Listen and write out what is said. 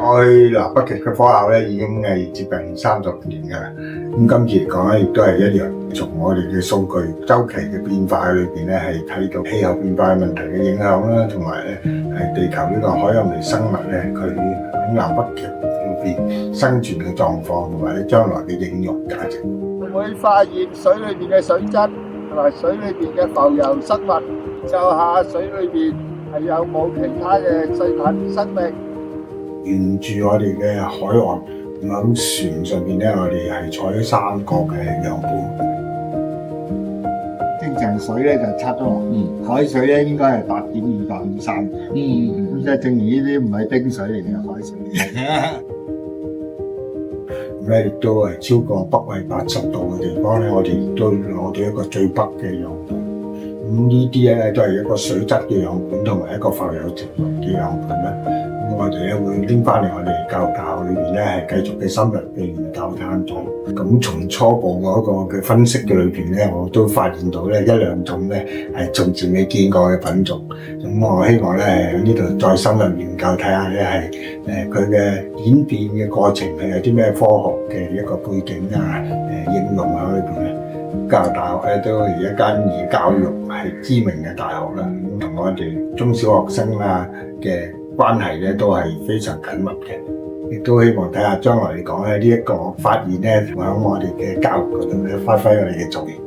我去南北極嘅科考咧，已經係接近30年㗎啦。咁今次嚟講咧，亦都係一樣，從我哋嘅數據周期嘅變化裏邊咧，係睇到氣候變化問題嘅影響啦，同埋咧係地球呢個海洋微生物咧，佢喺南北極裏邊生存嘅狀況，同埋咧將來嘅應用價值。會發現水裏邊嘅水質同埋水裏邊嘅浮游生物，研究下水裏邊係有冇其他嘅細菌生命。沿住我哋嘅海岸，咁喺船上邊咧，我哋係採咗3個嘅樣本。正常水咧就測咗落，海水咧應該係8.283。咁即係正如呢啲唔係冰水嚟嘅海水。咁咧亦都係超過北緯80度嘅地方咧，我哋亦都攞到一個最北嘅樣本。咁呢啲咧都係一個水質嘅樣本，同埋一個浮游植物嘅樣本啦。咁我哋咧會拎翻嚟我哋教學裏邊咧係繼續嘅深入嘅研究探討。咁從初步嗰個嘅分析嘅裏邊咧，我都發現到咧1-2種咧係從前未見過嘅品種。咁我希望咧喺呢度再深入研究睇下咧係佢嘅演變嘅過程係有啲咩科學嘅一個背景啊應用喺裏邊咧。教育大學咧都係一間以教育係知名嘅大學啦，咁同我哋中小學生啊嘅關係咧都係非常緊密嘅，亦都希望睇下將來嚟講咧呢一個發現咧，喺我哋嘅教育嗰度咧發揮我哋嘅作用。